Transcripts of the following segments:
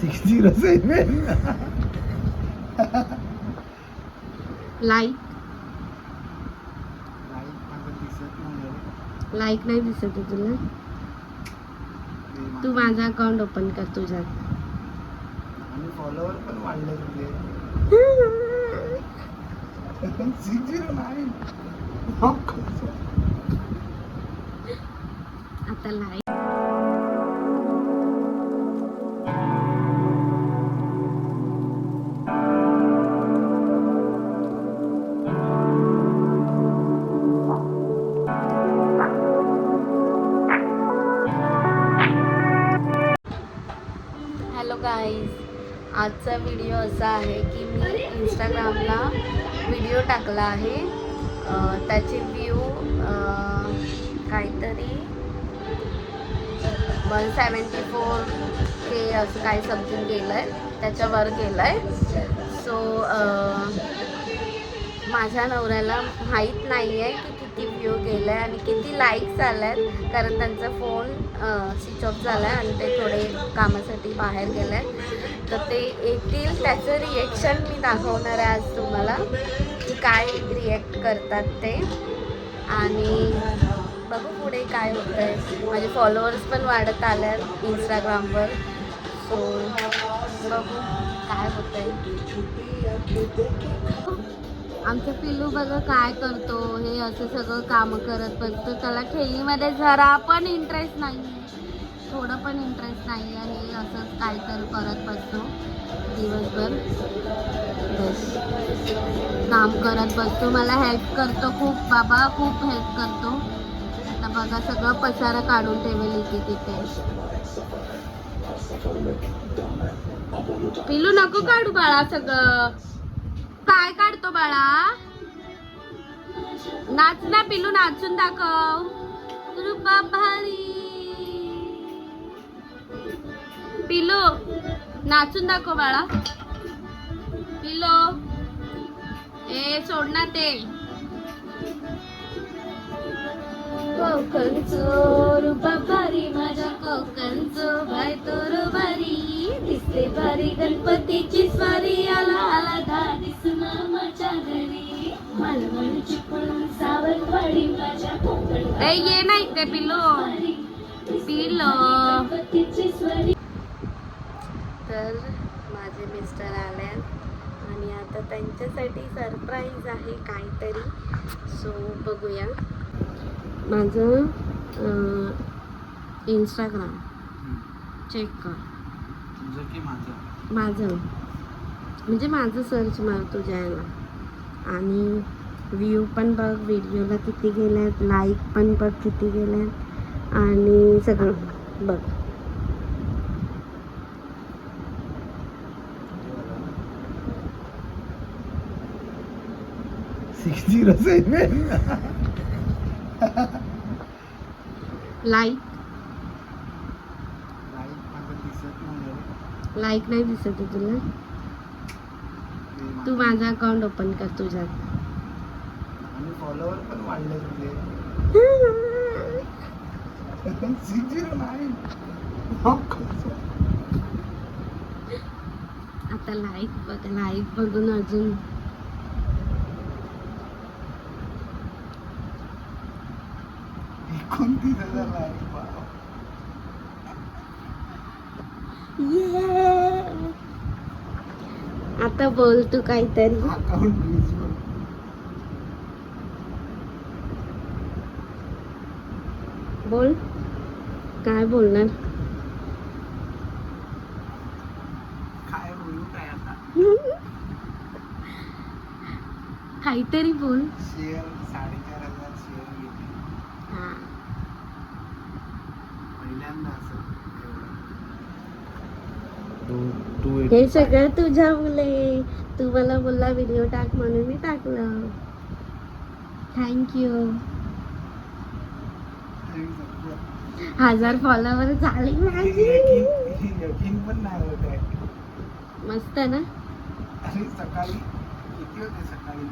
60 like like नाही दिसत आहे तुला. तू माझा अकाउंट ओपन कर तुझ्यात. आणि फॉलोवर पण वाढले तुझे. 609 आता लाईक. हॅलो गाईज, आजचा व्हिडिओ असा आहे की मी इंस्टाग्रामला व्हिडिओ टाकला आहे. त्याची व्ह्यू काहीतरी 174K असं काही समथिंग गेलं आहे, त्याच्यावर गेलं आहे. सो माझ्या नवऱ्याला माहीत नाही आहे की किती व्ह्यू गेलं आहे आणि किती लाईक्स आल्या आहेत, कारण त्यांचा फोन स्विच ऑफ झाला आहे आणि ते थोडे कामासाठी बाहेर गेले आहेत. तर ते येतील, त्याचं रिॲक्शन मी दाखवणार आहे आज तुम्हाला की काय रिॲक्ट करतात ते. आणि बघू पुढे काय होतं आहे. माझे फॉलोअर्स पण वाढत आले आहेत इंस्टाग्रामवर. सो बघू काय होतं आहे. आमचं पिल्लू बघा काय करतो, हे असं सगळं कामं करत बसतो. त्याला खेळीमध्ये जरा पण इंटरेस्ट नाही आहे, थोडं पण इंटरेस्ट नाही आहे. हे असंच काहीतरी करत बसतो दिवसभर, बस काम करत बसतो. मला हेल्प करतो खूप, बाबा खूप हेल्प करतो. आता बघा सगळं पसारा काढून ठेवेल इथे तिथे. पिल्लू नको काढू बाळा, सगळं काय काढतो बाळा. नाच ना पिल्लू, नाचून दाखव. रूपा भारी पिल्लू, नाचून दाखव बाळा. पिल्लू ए सोड ना ते. कोकणचो रूपा भारी, माझ्या कोकणचो बाय तोर भारी. दिसते भारी गणपतीची स्वारी, आला आला धा दिसून माझ्या घरी. मालवण चिपळूण सावंतवाडी, माझ्या कोकण ए ये नाही ते पिल्लू. पिल्लू तर माझे मिस्टर आले आणि आता त्यांच्यासाठी सरप्राईज आहे काहीतरी. सो बघूया. माझं इंस्टाग्राम चेक कर. माझं म्हणजे माझं सर्च मार तुझ्या याला आणि व्ह्यू पण बघ, व्हिडिओला किती गेल्यात, लाईक पण बघ किती गेल्यात आणि सगळं बघ. लाईक लाईक नाही दिसत आहे तुला. तू माझा अकाउंट ओपन कर तुझ्यात. आणि फॉलोवर पण वाढले तुझे. 609 आता लाईक बघ, लाईक बघून अजून 29,000 लाईक. आता बोल तू काहीतरी. अकाउंट बोल, काय बोलणार. काय बोलू काय आता. काहीतरी बोल. शेअर 4,500 शेअर घेतले पहिल्यांदा असं. हे सगळं तुझ्या मुले. तू मला बोलला व्हिडिओ टाक म्हणून मी टाकलं. थँक्यू. 1000 फॉलोवर झाले माझे. यकीन पण नाही होत आहे. मस्त ना. अरे सकाळी किती होते सकाळी.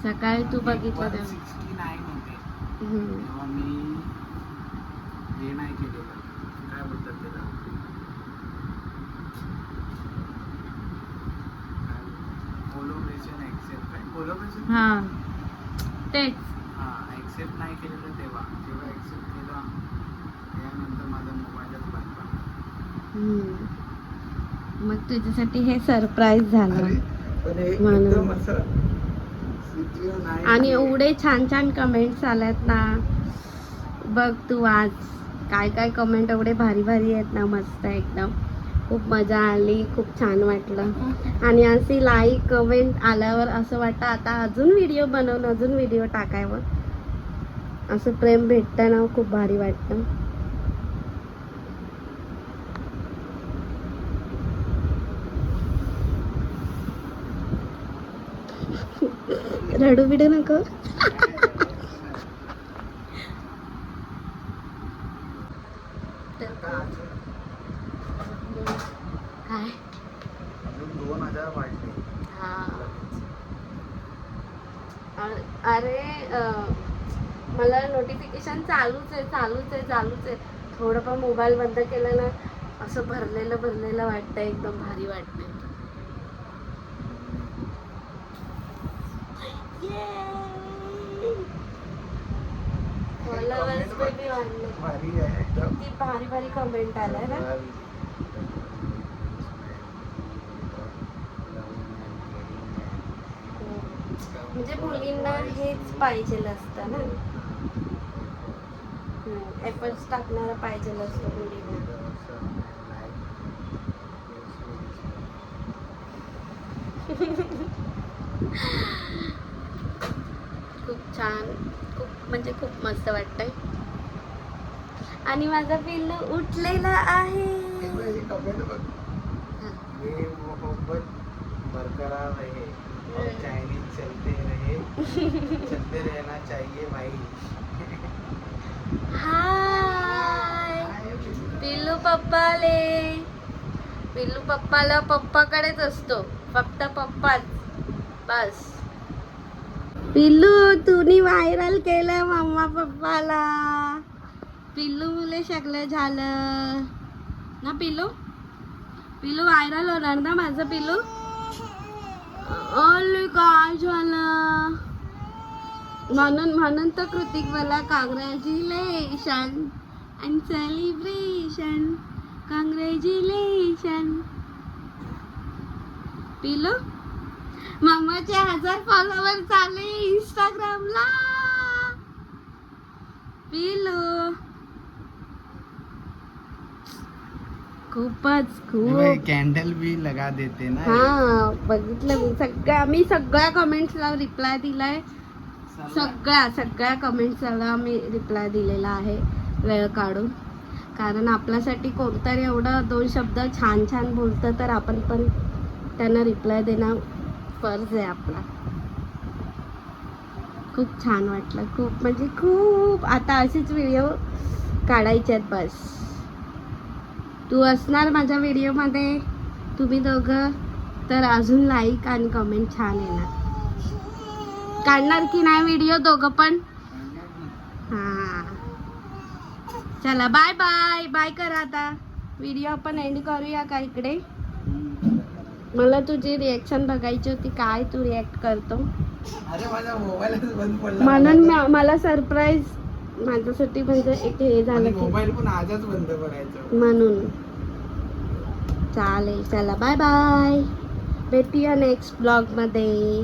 सकाळी तू बघितलं 169 होते तेव्हा मी हे नाही केलेलं, काय बोलतात त्याला, कोलॅबरेशन हा तेच. हा ऍक्सेप्ट नाही केलं तर तेव्हा जेव्हा ऍक्सेप्ट केलं त्यानंतर माझा मोबाईलच बंद पडला. मग तुझ्यासाठी हे सरप्राईज झालं. अरे पण हे म्हणून. एकदम असं सिच्युएशन आहे आणि की- एवढे छान छान कमेंट्स आल्यात ना, बघ तू आज काय काय कमेंट एवढे भारी भारी आहेत ना, मस्त एकदम. खूप मजा आली, खूप छान वाटलं. आणि अशी लाईक कमेंट आल्यावर असं वाटतं आता अजून व्हिडिओ बनवून अजून व्हिडिओ टाकावं. असं प्रेम भेटतं ना, खूप भारी वाटतं. रडू बिडू नको. आता अजून काय? 2000 वाढले. हा. अरे मला नोटिफिकेशन चालूच आहे. थोडं पण मोबाईल बंद केलं ना, असं भरलेलं वाटतं, एकदम भारी वाटतंय. फॉलोअर्स बेबी वाढले. भारी आहे एकदम. किती भारी भारी कमेंट आलाय ना. म्हणजे मुलींना हेच पाहिजे असतं ना, एफर्ट्स टाकणारा पाहिजे असतं मुलींना. खूप छान, खूप मस्त वाटतंय. आणि माझा पिल्लू उठलेला आहे. कमेंट बघ. ये मोहब्बत बरकरार रहे और चाइनीज चलते रहना चाहिए भाई. हाय पिल्लू पप्पाला पप्पाकडेच असतो, फक्त पप्पाच बस. पिल्लू तुम्ही व्हायरल केलं मम्मा पप्पाला. पिल्लू मुले सगळं झालं ना. पिल्लू व्हायरल होणार ना माझं पिल्लू. ओले काय झालं म्हणून तर कृतिक मला कॉंग्रॅच्युलेशन अँड सेलिब्रेशन. कॉंग्रॅच्युलेशन पिल्लू. मम्माचे 1000 फॉलोवर झाले इंस्टाग्रामला. पिल्लू खूपच खूप. कॅन्डल भी लगा देते ना. हा बघितलं मी सगळ्या कमेंट्सला रिप्लाय दिलाय. सगळ्या कमेंट्सला मी रिप्लाय दिलेला आहे वेळ काढून. कारण आपल्यासाठी कोणतरी एवढं 2 शब्द छान छान बोलतं तर आपण पण त्यांना रिप्लाय देणं फर्ज आहे आपला. खूप छान वाटलं, खूप. आता असेच व्हिडिओ काढायचे आहेत बस. तू असणार माझ्या व्हिडिओमध्ये, तुम्ही दोघं, तर अजून लाईक आणि कमेंट छान येणार. काढणार की नाही व्हिडिओ दोघं पण? हा चला बाय बाय करा. आता व्हिडिओ आपण एंड करूया का इकडे? मला तुझी रिएक्शन बघायची होती, काय तू रिॲक्ट करतो. अरे माझा मोबाईलच बंद पडला. म्हणून मला सरप्राईज माझ्यासाठी म्हणजे एक हे झालं की मोबाईल पण आजच बंद करायचं म्हणून. चालेल चला बाय भेटूया नेक्स्ट ब्लॉग मध्ये.